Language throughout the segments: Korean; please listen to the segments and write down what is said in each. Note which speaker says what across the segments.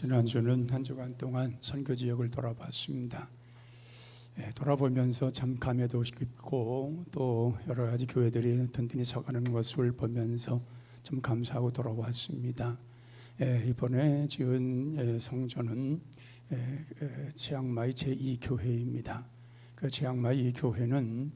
Speaker 1: 지난주는 한 주간 동안 선교 지역을 돌아봤습니다. 돌아보면서 참 감회도 깊고 또 여러 가지 교회들이 든든히 서가는 것을 보면서 좀 감사하고 돌아왔습니다. 이번에 지은 성전은 치앙마이 제2교회입니다. 그 치앙마이 교회는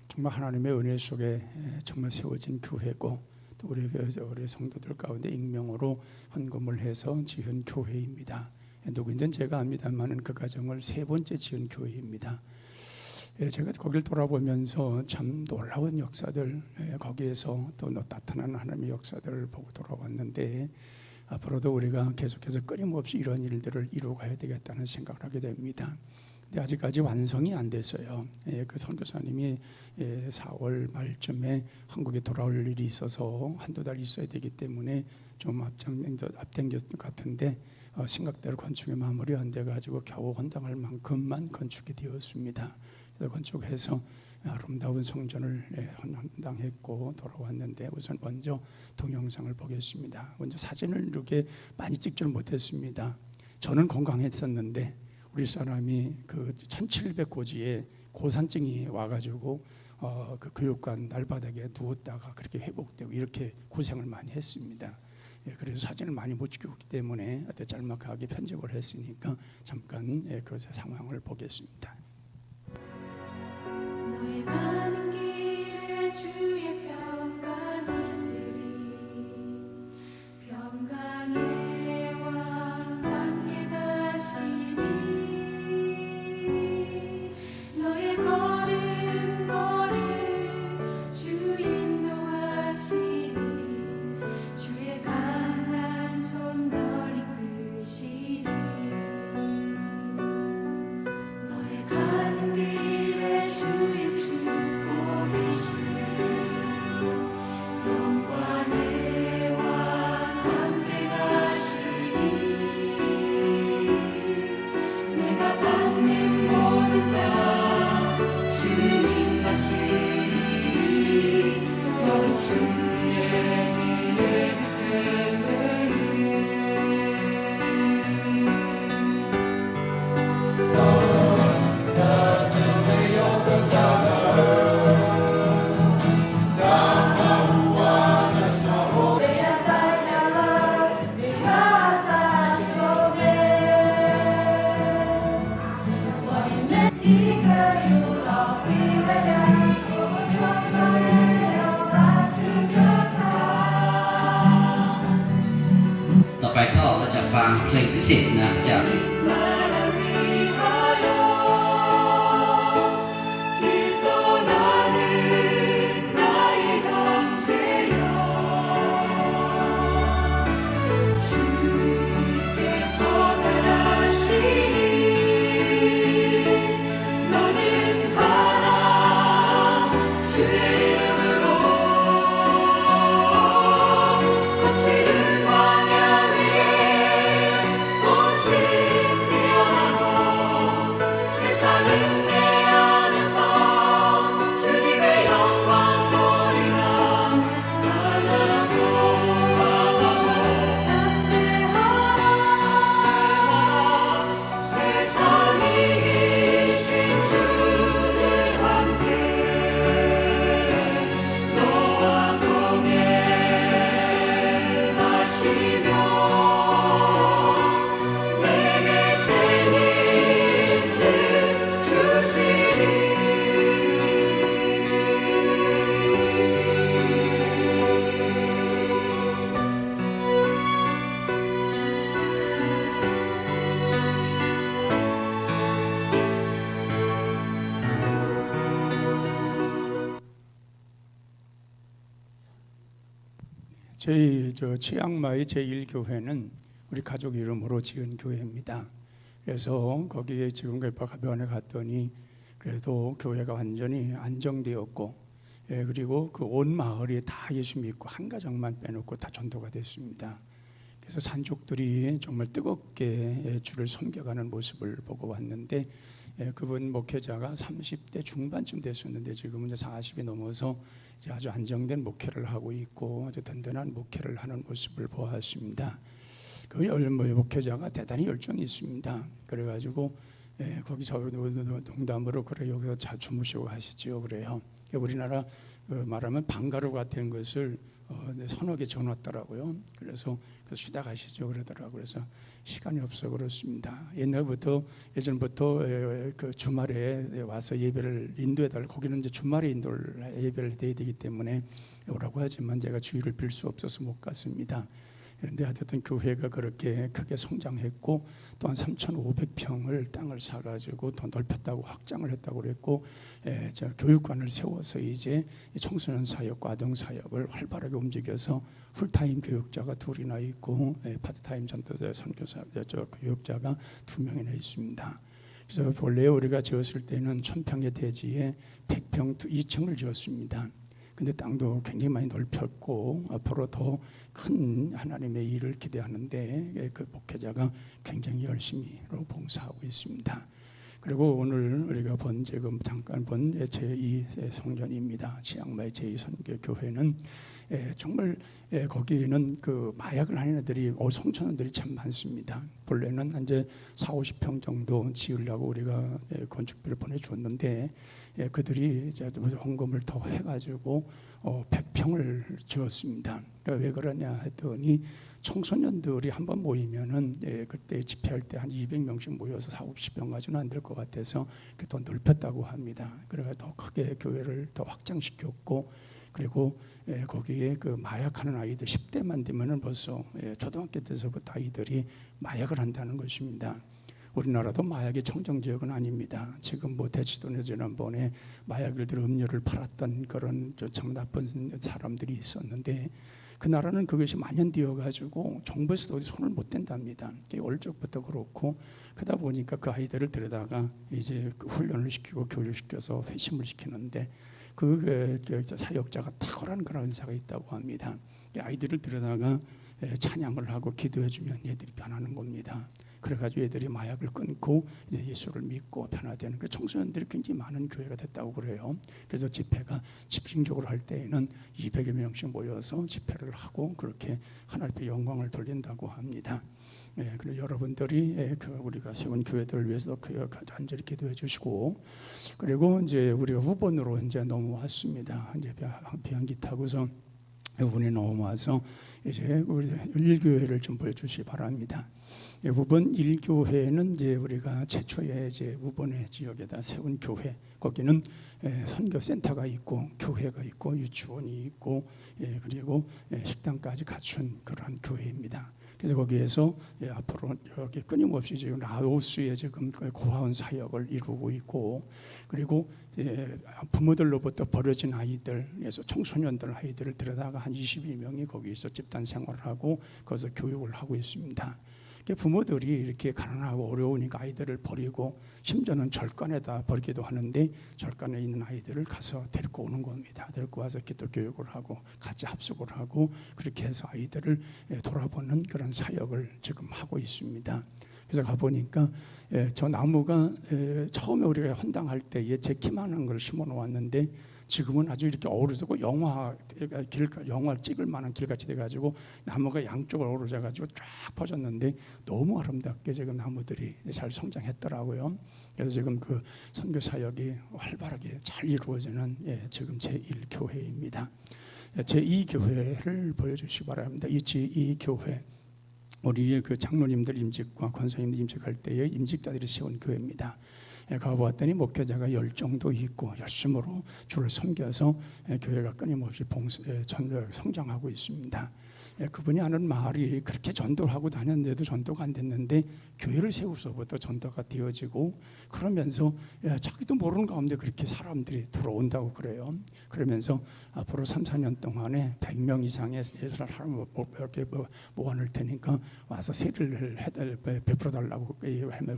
Speaker 1: 정말 하나님의 은혜 속에 정말 세워진 교회고 또 우리 성도들 가운데 익명으로 헌금을 해서 지은 교회입니다. 누구인지는 제가 압니다만은 그 가정을 세 번째 지은 교회입니다. 제가 거기를 돌아보면서 참 놀라운 역사들, 거기에서 또 나타나는 하나님의 역사들을 보고 돌아왔는데 앞으로도 우리가 계속해서 끊임없이 이런 일들을 이루어가야 되겠다는 생각을 하게 됩니다. 근데 아직까지 완성이 안 됐어요. 그 선교사님이 4월 말쯤에 한국에 돌아올 일이 있어서 한두 달 있어야 되기 때문에 좀 앞당겼던 것 같은데 생각대로 건축이 마무리 안 돼가지고 겨우 헌당할 만큼만 건축이 되었습니다. 그래서 건축해서 아름다운 성전을 헌당했고 돌아왔는데 우선 먼저 동영상을 보겠습니다. 먼저 사진을 이렇게 많이 찍지는 못했습니다. 저는 건강했었는데 우리 사람이 그 1700고지에 고산증이 와가지고 그 교육관 날바닥에 누웠다가 그렇게 회복되고 이렇게 고생을 많이 했습니다. 그래서 사진을 많이 못 찍었기 때문에 짤막하게 편집을 했으니까 잠깐 그 상황을 보겠습니다.
Speaker 2: 너의 가는 길에 주의 평강이 있으리 평강의 왕 함께 가시니 너의 걸음 주 인도하시니 주의 강한 손 널 이끄시니 너의 가는 길에 주의 축복이 있으리 영광의 왕 함께 가시니 내가 받는 모든 것 주님 다스리니 너는 주의 길에 빛게 되리
Speaker 3: ต่อไปก็เราจะฟังเพลงที่10นะจาก
Speaker 1: 저희 치앙마이 제1교회는 우리 가족 이름으로 지은 교회입니다. 그래서 거기에 지금 가변에 갔더니 그래도 교회가 완전히 안정되었고 그리고 그 온 마을이 다 예수 믿고 한 가정만 빼놓고 다 전도가 됐습니다. 그래서 산족들이 정말 뜨겁게 주를 섬겨가는 모습을 보고 왔는데 그분 목회자가 30대 중반쯤 됐었는데 지금은 이제 40이 넘어서 이제 아주 안정된 목회를 하고 있고 아주 든든한 목회를 하는 모습을 보았습니다. 그 목회자가 대단히 열정이 있습니다. 그래가지고 거기 저 농담으로 그래 여기서 자 주무시고 하시지요. 그래요. 우리나라 말하면 방가루 같은 것을 서너 개 전왔더라고요. 그래서 쉬다 가시죠 그러더라고요. 그래서 시간이 없어 그렇습니다. 예전부터 그 주말에 와서 예배를 인도해달라. 거기는 이제 주말에 예배를 해야 되기 때문에 오라고 하지만 제가 주의를 빌 수 없어서 못 갔습니다. 그런데 하여튼 교회가 그렇게 크게 성장했고 또한 3,500평을 땅을 사가지고 더 넓혔다고 확장을 했다고 그랬고 교육관을 세워서 이제 청소년 사역과 아동 사역을 활발하게 움직여서 풀타임 교육자가 2이나 있고 파트타임 전도자 선교사 교육자가 2명이나 있습니다. 그래서 본래 우리가 지었을 때는 1,000평의 대지에 100평 2층을 지었습니다. 근데 땅도 굉장히 많이 넓혔고 앞으로 더 큰 하나님의 일을 기대하는데 그 목회자가 굉장히 열심히 봉사하고 있습니다. 그리고 오늘 우리가 지금 잠깐 본 제2 성전입니다. 치앙마이 제2선교교회는 정말 거기는 그 마약을 하는 애들이 청소년들이 참 많습니다. 본래는 이제 40-50평 정도 지으려고 우리가 건축비를 보내주었는데 그들이 이제 헌금을 더 해가지고 100평을 지었습니다. 그러니까 왜 그러냐 했더니 청소년들이 한번 모이면은 그때 집회할 때 한 200명씩 모여서 40-50평 가지고는 안 될 것 같아서 더 넓혔다고 합니다. 그래서 더 크게 교회를 더 확장시켰고 그리고 거기에 그 마약하는 아이들 10대만 되면은 벌써 초등학교 때서부터 아이들이 마약을 한다는 것입니다. 우리나라도 마약의 청정지역은 아닙니다. 지금 대치동에 지난번에 마약을 음료를 팔았던 그런 참 나쁜 사람들이 있었는데 그 나라는 그것이 만연되어 가지고 정부에서도 손을 못 댄답니다. 어릴 적부터 그렇고 그러다 보니까 그 아이들을 데려다가 이제 훈련을 시키고 교육을 시켜서 회심을 시키는데 그 사역자가 탁월한 그런 은사가 있다고 합니다. 아이들을 데려다가 찬양을 하고 기도해주면 얘들이 변하는 겁니다. 그래가지고 애들이 마약을 끊고 이제 예수를 믿고 변화되는 그 청소년들이 굉장히 많은 교회가 됐다고 그래요. 그래서 집회가 집중적으로 할 때에는 200여 명씩 모여서 집회를 하고 그렇게 하나님의 영광을 돌린다고 합니다. 그리고 여러분들이 우리가 세운 교회들을 위해서 간절히 기도해 주시고 그리고 이제 우리가 후본으로 이제 넘어왔습니다. 이제 비행기 타고서 이분이 넘어와서 이제 우리 1교회를 좀 보여주시기 바랍니다. 우번 1교회는 이제 우리가 최초에 이제 우번의 지역에다 세운 교회, 거기는 선교센터가 있고 교회가 있고 유치원이 있고 그리고 식당까지 갖춘 그런 교회입니다. 그래서 거기에서 앞으로 여기 끊임없이 지금 라오스에 지금 고아원 사역을 이루고 있고 그리고 부모들로부터 버려진 아이들, 그래서 청소년들 아이들을 데려다가 한 22명이 거기서 집단 생활을 하고 거기서 교육을 하고 있습니다. 부모들이 이렇게 가난하고 어려우니까 아이들을 버리고 심지어는 절간에다 버리기도 하는데 절간에 있는 아이들을 가서 데리고 오는 겁니다. 데리고 와서 기도 교육을 하고 같이 합숙을 하고 그렇게 해서 아이들을 돌아보는 그런 사역을 지금 하고 있습니다. 그래서 가보니까 저 나무가 처음에 우리가 헌당할 때에 제 키만한 걸 심어 놓았는데 지금은 아주 이렇게 어우러지고 영화 찍을 만한 길같이 돼가지고 나무가 양쪽으로 어우러져가지고 쫙 퍼졌는데 너무 아름답게 지금 나무들이 잘 성장했더라고요. 그래서 지금 그 선교 사역이 활발하게 잘 이루어지는 지금 제1교회입니다. 제2교회를 보여주시기 바랍니다. 이 제2교회 우리 그 장로님들 임직과 권사님들 임직할 때에 임직자들이 세운 교회입니다. 가보았더니 목회자가 열정도 있고 열심으로 주를 섬겨서 교회가 끊임없이 성장하고 있습니다. 그분이 하는 말이 그렇게 전도를 하고 다녔는데도 전도가 안 됐는데 교회를 세우서부터 전도가 되어지고 그러면서 자기도 모르는 가운데 그렇게 사람들이 들어온다고 그래요. 그러면서 앞으로 3-4년 동안에 100명 이상의 예수를 이렇게 모아놓을 테니까 와서 세례를 베풀어 달라고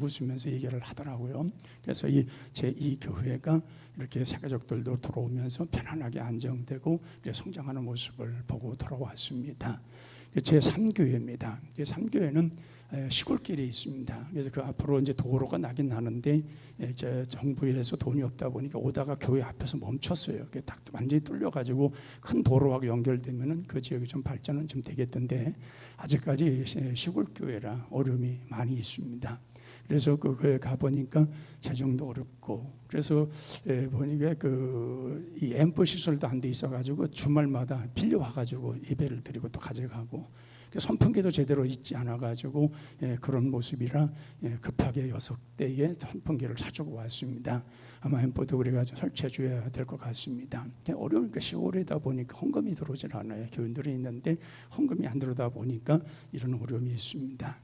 Speaker 1: 웃으면서 얘기를 하더라고요. 그래서 이 교회가 이렇게 세계적들도 들어오면서 편안하게 안정되고 성장하는 모습을 보고 돌아왔습니다. 제3교회입니다. 제3교회는 시골길에 있습니다. 그래서 그 앞으로 이제 도로가 나긴 나는데 이제 정부에서 돈이 없다 보니까 오다가 교회 앞에서 멈췄어요. 그게 딱 완전히 뚫려가지고 큰 도로하고 연결되면은 그 지역이 좀 발전은 좀 되겠던데 아직까지 시골 교회라 어려움이 많이 있습니다. 그래서 그거에 가 보니까 재정도 어렵고 그래서 보니까 이 앰프 시설도 안 돼 있어가지고 주말마다 빌려와 가지고 예배를 드리고 또 가져가고 선풍기도 제대로 있지 않아가지고 그런 모습이라 급하게 6대의 선풍기를 사주고 왔습니다. 아마 앰프도 우리가 좀 설치해 줘야 될 것 같습니다. 어려우니까 시골이다 보니까 헌금이 들어오질 않아요. 교인들이 있는데 헌금이 안 들어오다 보니까 이런 어려움이 있습니다.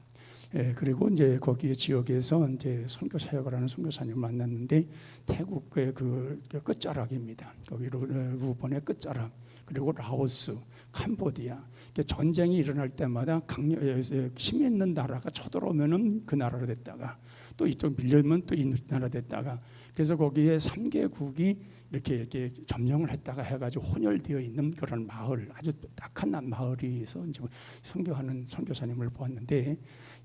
Speaker 1: 그리고 이제 거기 지역에서 이제 선교 사역을 하는 선교사님을 만났는데 태국의 그 끝자락입니다. 거기 루번의 끝자락 그리고 라오스, 캄보디아 전쟁이 일어날 때마다 힘 있는 나라가 쳐들어오면은 그 나라로 됐다가 또 이쪽 밀려면 또 이 나라 됐다가 그래서 거기에 3개국이 이렇게 점령을 했다가 해가지고 혼혈되어 있는 그런 마을 아주 딱한 마을에서 이제 선교하는 선교사님을 보았는데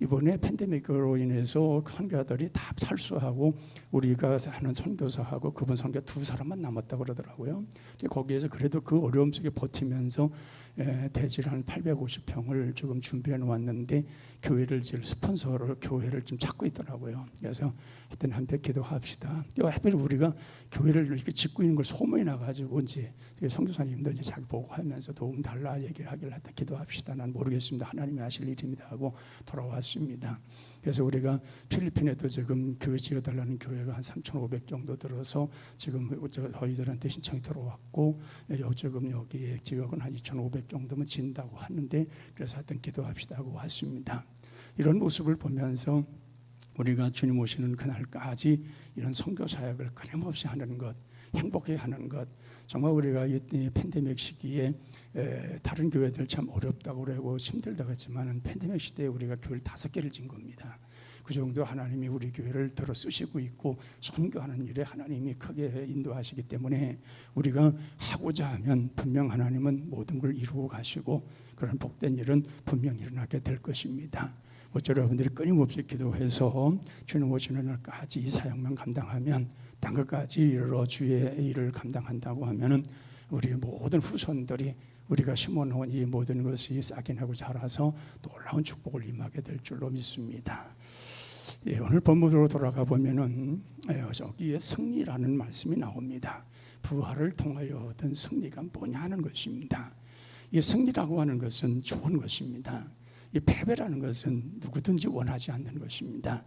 Speaker 1: 이번에 팬데믹으로 인해서 선교사들이 다 탈수하고 우리가 하는 선교사하고 그분 선교 2사람만 남았다고 그러더라고요. 거기에서 그래도 그 어려움 속에 버티면서 대지를 한 850평을 지금 준비해 놓았는데 교회를 지을 스폰서를 교회를 좀 찾고 있더라고요. 그래서 하여튼 한번 기도합시다. 하필 우리가 교회를 이렇게 짓고 있는 걸 소문이 나가지고 이제 선교사님도 이제 자기 보고 하면서 도움 달라 얘기하길래 하여튼 기도합시다. 난 모르겠습니다. 하나님이 하실 일입니다 하고 돌아왔습니다. 그래서 우리가 필리핀에도 지금 교회 지어달라는 교회가 한 3,500 정도 들어서 지금 저희들한테 신청이 들어왔고 지금 여기 지역은 한 2,500 정도면 진다고 하는데 그래서 하여튼 기도합시다 하고 왔습니다. 이런 모습을 보면서 우리가 주님 오시는 그날까지 이런 선교 사역을 끊임없이 하는 것, 행복해 하는 것, 정말 우리가 이 팬데믹 시기에 다른 교회들 참 어렵다고 그러고 힘들다고 했지만 팬데믹 시대에 우리가 교회를 5개를 진 겁니다. 그 정도 하나님이 우리 교회를 들어 쓰시고 있고 선교하는 일에 하나님이 크게 인도하시기 때문에 우리가 하고자 하면 분명 하나님은 모든 걸 이루고 가시고 그런 복된 일은 분명 일어나게 될 것입니다. 여러분들이 끊임없이 기도해서 주님 오시는 날까지 이 사역만 감당하면 딴 것까지 이르러 주의 일을 감당한다고 하면은 우리 모든 후손들이 우리가 심어놓은 이 모든 것이 싹이 나고 자라서 놀라운 축복을 임하게 될 줄로 믿습니다. 오늘 본문으로 돌아가 보면은 저기에 승리라는 말씀이 나옵니다. 부활을 통하여 얻은 승리가 뭐냐 하는 것입니다. 이 승리라고 하는 것은 좋은 것입니다. 이 패배라는 것은 누구든지 원하지 않는 것입니다.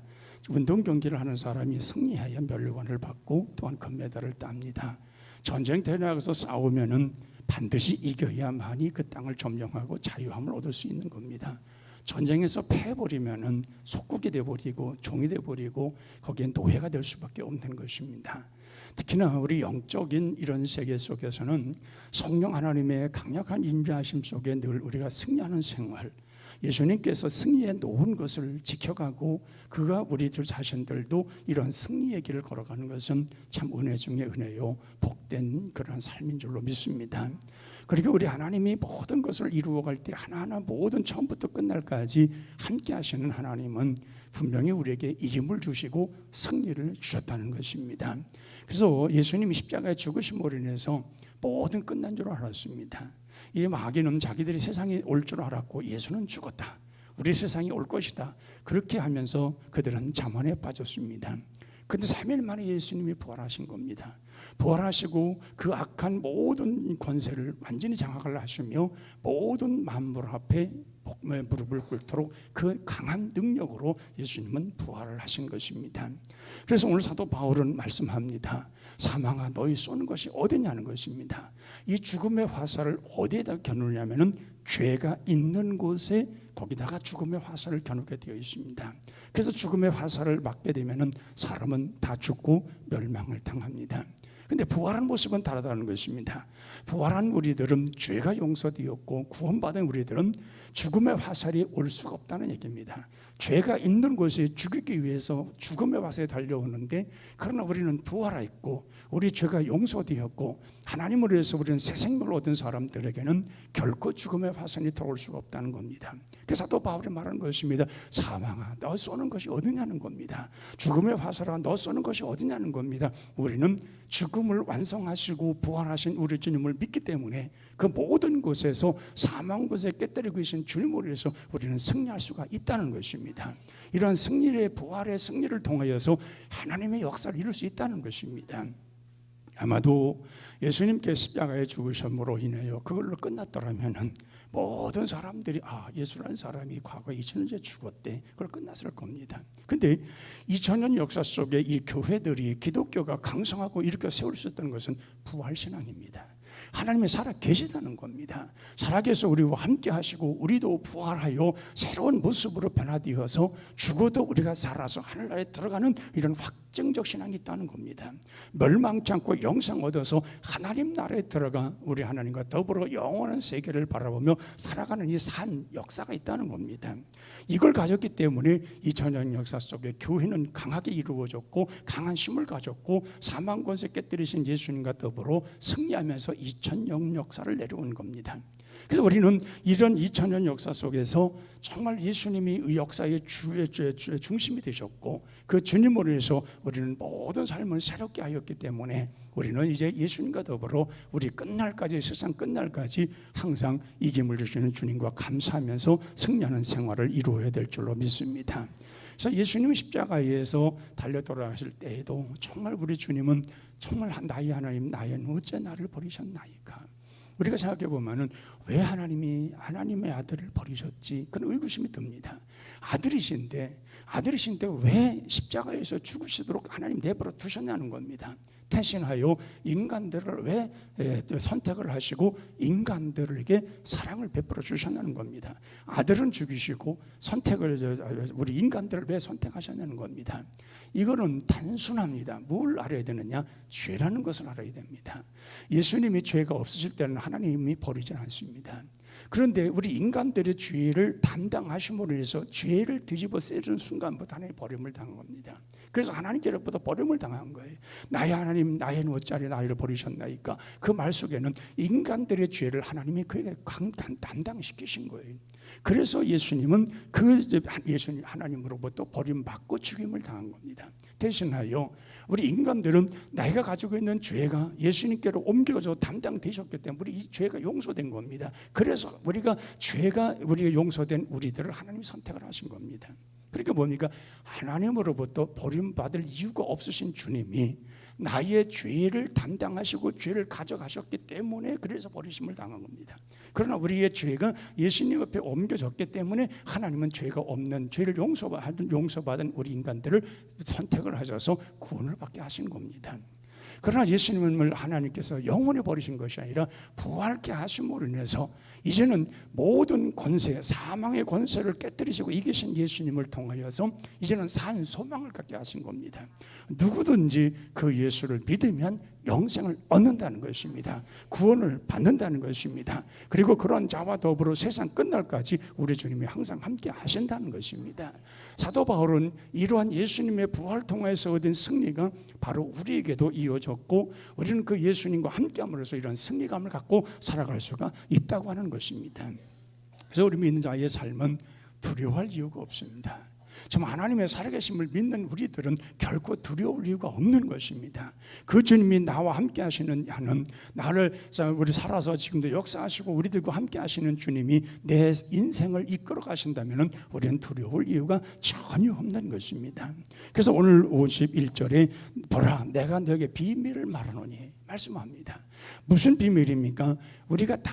Speaker 1: 운동 경기를 하는 사람이 승리해야 면류관을 받고 또한 금메달을 땁니다. 전쟁터에 나가서 싸우면은 반드시 이겨야만이 그 땅을 점령하고 자유함을 얻을 수 있는 겁니다. 전쟁에서 패해버리면은 속국이 돼버리고 종이 돼버리고 거기에 노예가 될 수밖에 없는 것입니다. 특히나 우리 영적인 이런 세계 속에서는 성령 하나님의 강력한 인도하심 속에 늘 우리가 승리하는 생활, 예수님께서 승리해 놓은 것을 지켜가고 그가 우리들 자신들도 이런 승리의 길을 걸어가는 것은 참 은혜 중에 은혜요 복된 그런 삶인 줄로 믿습니다. 그리고 우리 하나님이 모든 것을 이루어갈 때 하나하나 모든 처음부터 끝날까지 함께 하시는 하나님은 분명히 우리에게 이름을 주시고 승리를 주셨다는 것입니다. 그래서 예수님이 십자가에 죽으심으로 인해서 모든 끝난 줄 알았습니다. 이 마귀는 자기들이 세상에 올 줄 알았고 예수는 죽었다. 우리 세상이 올 것이다. 그렇게 하면서 그들은 잠언에 빠졌습니다. 그런데 3일 만에 예수님이 부활하신 겁니다. 부활하시고 그 악한 모든 권세를 완전히 장악을 하시며 모든 만물 앞에 무릎을 꿇도록 그 강한 능력으로 예수님은 부활을 하신 것입니다. 그래서 오늘 사도 바울은 말씀합니다. 사망아 너희 쏘는 것이 어디냐는 것입니다. 이 죽음의 화살을 어디에다 겨누냐면은 죄가 있는 곳에 거기다가 죽음의 화살을 겨누게 되어 있습니다. 그래서 죽음의 화살을 맞게 되면은 사람은 다 죽고 멸망을 당합니다. 근데 부활한 모습은 다르다는 것입니다. 부활한 우리들은 죄가 용서되었고 구원받은 우리들은 죽음의 화살이 올 수가 없다는 얘기입니다. 죄가 있는 곳에 죽이기 위해서 죽음의 화살이 달려오는데, 그러나 우리는 부활했고 우리 죄가 용서되었고 하나님으로 해서 우리는 새 생명을 얻은 사람들에게는 결코 죽음의 화살이 들어올 수가 없다는 겁니다. 그래서 또 바울이 말하는 것입니다. 사망아, 너 쏘는 것이 어디냐는 겁니다. 죽음의 화살아, 너 쏘는 것이 어디냐는 겁니다. 우리는 죽음을 완성하시고 부활하신 우리 주님을 믿기 때문에 그 모든 곳에서 사망 곳에 깨뜨리고 계신 주님으로 해서 우리는 승리할 수가 있다는 것입니다. 이런 승리의 부활의 승리를 통하여서 하나님의 역사를 이룰 수 있다는 것입니다. 아마도 예수님께 십자가에 죽으심으로 인하여 그걸로 끝났더라면 모든 사람들이 예수라는 사람이 과거에 2000년 전에 죽었대, 그걸 끝났을 겁니다. 근데 2000년 역사 속에 이 교회들이 기독교가 강성하고 일으켜 세울 수 있다는 것은 부활신앙입니다. 하나님이 살아 계시다는 겁니다. 살아계셔서 우리와 함께 하시고 우리도 부활하여 새로운 모습으로 변화되어서 죽어도 우리가 살아서 하늘나라에 들어가는 이런 확정적 신앙이 있다는 겁니다. 멸망치 않고 영생 얻어서 하나님 나라에 들어가 우리 하나님과 더불어 영원한 세계를 바라보며 살아가는 이 산 역사가 있다는 겁니다. 이걸 가졌기 때문에 2000년 역사 속에 교회는 강하게 이루어졌고 강한 힘을 가졌고 사망 권세 깨뜨리신 예수님과 더불어 승리하면서 2000년 역사를 내려온 겁니다. 그래서 우리는 이런 2000년 역사 속에서 정말 예수님이 이 역사의 중심이 되셨고 그 주님으로 해서 우리는 모든 삶을 새롭게 하였기 때문에 우리는 이제 예수님과 더불어 우리 끝날까지, 세상 끝날까지 항상 이김을 주시는 주님과 감사하면서 승리하는 생활을 이루어야 될 줄로 믿습니다. 그래서 예수님이 십자가에서 달려 돌아가실 때에도 정말 우리 주님은 정말 나의 하나님, 나의 어째 나를 버리셨나이까. 우리가 생각해 보면은 왜 하나님의 아들을 버리셨지? 그런 의구심이 듭니다. 아들이신데 왜 십자가에서 죽으시도록 하나님 내버려 두셨냐는 겁니다. 대신하여 인간들을 왜 선택을 하시고 인간들에게 사랑을 베풀어 주셨냐는 겁니다. 아들은 죽이시고 우리 인간들을 왜 선택하셨냐는 겁니다. 이거는 단순합니다. 뭘 알아야 되느냐? 죄라는 것을 알아야 됩니다. 예수님이 죄가 없으실 때는 하나님이 버리지 않습니다. 그런데 우리 인간들의 죄를 담당하심으로 해서 죄를 뒤집어 쓰는 순간부터 하나님이 버림을 당한 겁니다. 그래서 하나님께로부터 버림을 당한 거예요. 나의 하나님, 나의 어찌하리 나를 버리셨나이까. 그 말 속에는 인간들의 죄를 하나님이 그에게 담당시키신 거예요. 그래서 예수님은 예수님 하나님으로부터 버림받고 죽임을 당한 겁니다. 대신하여 우리 인간들은 나이가 가지고 있는 죄가 예수님께로 옮겨져 담당되셨기 때문에 우리 이 죄가 용서된 겁니다. 그래서 우리가 용서된 우리들을 하나님이 선택을 하신 겁니다. 그러니까 뭡니까? 하나님으로부터 버림받을 이유가 없으신 주님이 나의 죄를 담당하시고 죄를 가져가셨기 때문에 그래서 버리심을 당한 겁니다. 그러나 우리의 죄가 예수님 옆에 옮겨졌기 때문에 하나님은 죄가 없는, 죄를 용서받은 우리 인간들을 선택을 하셔서 구원을 받게 하신 겁니다. 그러나 예수님을 하나님께서 영원히 버리신 것이 아니라 부활케 하심으로 인해서 이제는 모든 권세, 사망의 권세를 깨뜨리시고 이기신 예수님을 통하여서 이제는 산 소망을 갖게 하신 겁니다. 누구든지 그 예수를 믿으면 영생을 얻는다는 것입니다. 구원을 받는다는 것입니다. 그리고 그런 자와 더불어 세상 끝날까지 우리 주님이 항상 함께 하신다는 것입니다. 사도 바울은 이러한 예수님의 부활을 통해서 얻은 승리가 바로 우리에게도 이어졌고 우리는 그 예수님과 함께함으로써 이런 승리감을 갖고 살아갈 수가 있다고 하는 것입니다. 그래서 우리 믿는 자의 삶은 두려워할 이유가 없습니다. 지금 하나님의 살아계심을 믿는 우리들은 결코 두려울 이유가 없는 것입니다. 그 주님이 나와 함께 하시는 한은 우리 살아서 지금도 역사하시고 우리들과 함께 하시는 주님이 내 인생을 이끌어 가신다면 우리는 두려울 이유가 전혀 없는 것입니다. 그래서 오늘 51절에 보라 내가 너에게 비밀을 말하노니 말씀합니다. 무슨 비밀입니까? 우리가 다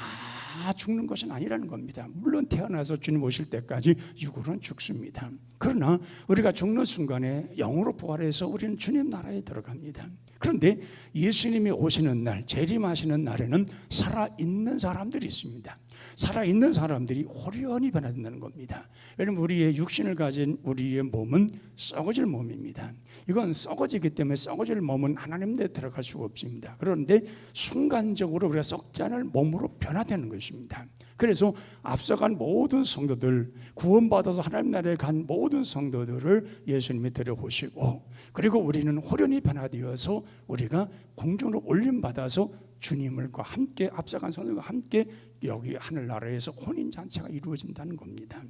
Speaker 1: 죽는 것은 아니라는 겁니다. 물론 태어나서 주님 오실 때까지 육으로는 죽습니다. 그러나 우리가 죽는 순간에 영으로 부활해서 우리는 주님 나라에 들어갑니다. 그런데 예수님이 오시는 날, 재림하시는 날에는 살아있는 사람들이 있습니다. 살아있는 사람들이 호련히 변화된다는 겁니다. 왜냐하면 우리의 육신을 가진 우리의 몸은 썩어질 몸입니다. 이건 썩어지기 때문에 썩어질 몸은 하나님 내 들어갈 수가 없습니다. 그런데 순간적으로 우리가 썩지 않을 몸으로 변화되는 것입니다. 그래서 앞서간 모든 성도들, 구원받아서 하나님 나라에 간 모든 성도들을 예수님이 데려오시고, 그리고 우리는 호련히 변화되어서 우리가 공중으로 올림받아서 주님과 함께, 앞서간 성도들과 함께 여기 하늘나라에서 혼인잔치가 이루어진다는 겁니다.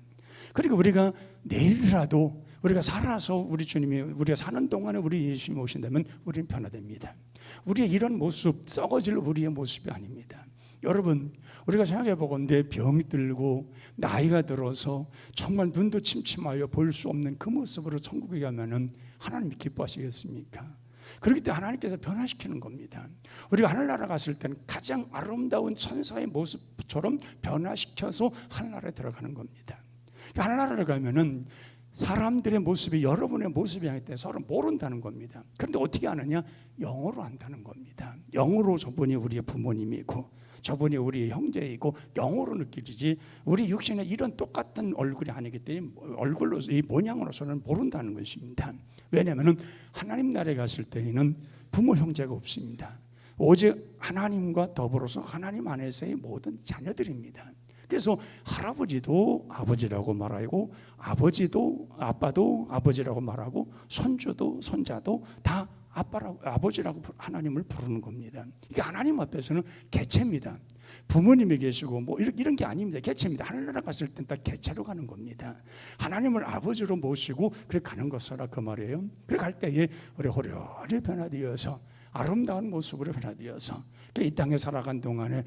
Speaker 1: 그리고 우리가 내일이라도 우리가 살아서 우리 주님이, 우리가 사는 동안에 우리 예수님이 오신다면 우리는 변화됩니다. 우리의 이런 모습, 썩어질 우리의 모습이 아닙니다. 여러분, 우리가 생각해 보건대 병이 들고 나이가 들어서 정말 눈도 침침하여 볼 수 없는 그 모습으로 천국에 가면은 하나님이 기뻐하시겠습니까? 그렇기 때문에 하나님께서 변화시키는 겁니다. 우리가 하늘나라 갔을 때는 가장 아름다운 천사의 모습처럼 변화시켜서 하늘나라에 들어가는 겁니다. 하늘나라를 가면은 사람들의 모습이 여러분의 모습이 아닐 때 서로 모른다는 겁니다. 그런데 어떻게 아느냐? 영으로 안다는 겁니다. 영으로 저분이 우리의 부모님이고 저분이 우리의 형제이고 영으로 느끼지, 우리 육신에 이런 똑같은 얼굴이 아니기 때문에 얼굴로, 이 모양으로서는 모른다는 것입니다. 왜냐하면 하나님 나라에 갔을 때에는 부모 형제가 없습니다. 오직 하나님과 더불어서 하나님 안에서의 모든 자녀들입니다. 그래서 할아버지도 아버지라고 말하고, 아버지도 아빠도 아버지라고 말하고, 손주도 손자도 다 아빠라고, 아버지라고 하나님을 부르는 겁니다. 이게 하나님 앞에서는 개체입니다. 부모님이 계시고 뭐 이런 게 아닙니다. 개체입니다. 하늘나라 갔을 땐 다 개체로 가는 겁니다. 하나님을 아버지로 모시고 그렇게 가는 것이라 그 말이에요. 그렇게 갈 때에 우리 호련히 변화되어서 아름다운 모습으로 변화되어서 이 땅에 살아간 동안에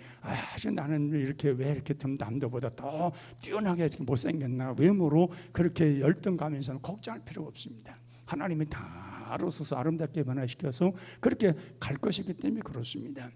Speaker 1: 나는 이렇게 왜 이렇게 좀 남들보다 더 뛰어나게 이렇게 못생겼나, 외모로 그렇게 열등감에서는 걱정할 필요가 없습니다. 하나님이 다 알아서서 아름답게 변화시켜서 그렇게 갈 것이기 때문에 그렇습니다.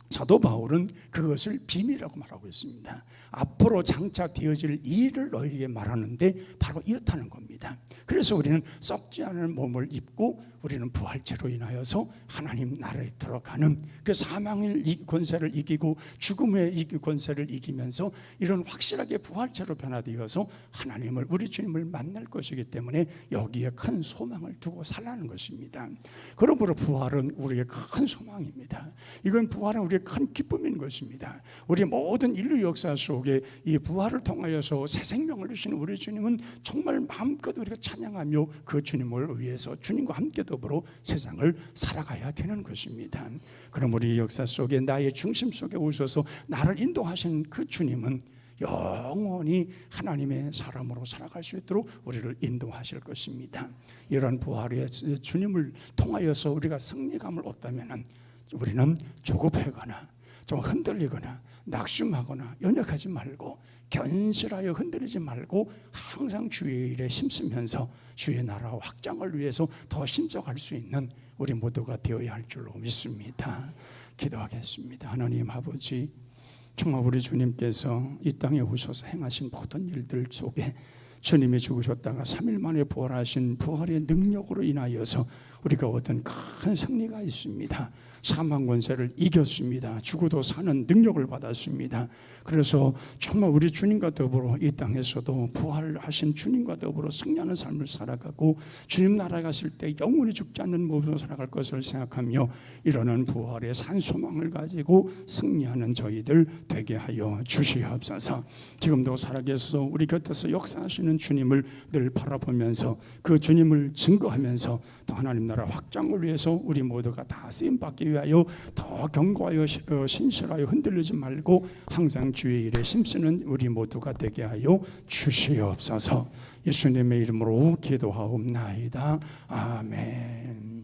Speaker 1: 사도 바울은 그것을 비밀이라고 말하고 있습니다. 앞으로 장차 되어질 일을 너희에게 말하는데 바로 이렇다는 겁니다. 그래서 우리는 썩지 않을 몸을 입고 우리는 부활체로 인하여서 하나님 나라에 들어가는 그 사망의 권세를 이기고 죽음의 권세를 이기면서 이런 확실하게 부활체로 변화되어서 하나님을, 우리 주님을 만날 것이기 때문에 여기에 큰 소망을 두고 살라는 것입니다. 그러므로 부활은 우리의 큰 소망입니다. 이건 부활은 우리의 큰 기쁨인 것입니다. 우리 모든 인류 역사 속에 이 부활을 통하여서 새 생명을 주시는 우리 주님은 정말 마음껏 우리가 찬양하며 그 주님을 위해서 주님과 함께 더불어 세상을 살아가야 되는 것입니다. 그럼 우리 역사 속에 나의 중심 속에 오셔서 나를 인도하신 그 주님은 영원히 하나님의 사람으로 살아갈 수 있도록 우리를 인도하실 것입니다. 이런 부활의 주님을 통하여서 우리가 승리감을 얻다면 우리는 조급하거나 좀 흔들리거나 낙심하거나 연약하지 말고 견실하여 흔들리지 말고 항상 주의 일에 힘쓰면서 주의 나라 확장을 위해서 더 힘써갈 수 있는 우리 모두가 되어야 할 줄로 믿습니다. 기도하겠습니다. 하나님 아버지, 정말 우리 주님께서 이 땅에 오셔서 행하신 모든 일들 속에 주님이 죽으셨다가 3일 만에 부활하신 부활의 능력으로 인하여서 우리가 얻은 큰 승리가 있습니다. 사망 권세를 이겼습니다. 죽어도 사는 능력을 받았습니다. 그래서 정말 우리 주님과 더불어 이 땅에서도 부활하신 주님과 더불어 승리하는 삶을 살아가고 주님 나라에 갔을 때 영원히 죽지 않는 모습으로 살아갈 것을 생각하며 이러는 부활의 산소망을 가지고 승리하는 저희들 되게 하여 주시옵소서. 지금도 살아계셔서 우리 곁에서 역사하시는 주님을 늘 바라보면서 그 주님을 증거하면서 또 하나님 나라 확장을 위해서 우리 모두가 다 쓰임받기 위하여 더 견고하여 신실하여 흔들리지 말고 항상 주의 일에 힘쓰는 우리 모두가 되게 하여 주시옵소서. 예수님의 이름으로 기도하옵나이다. 아멘.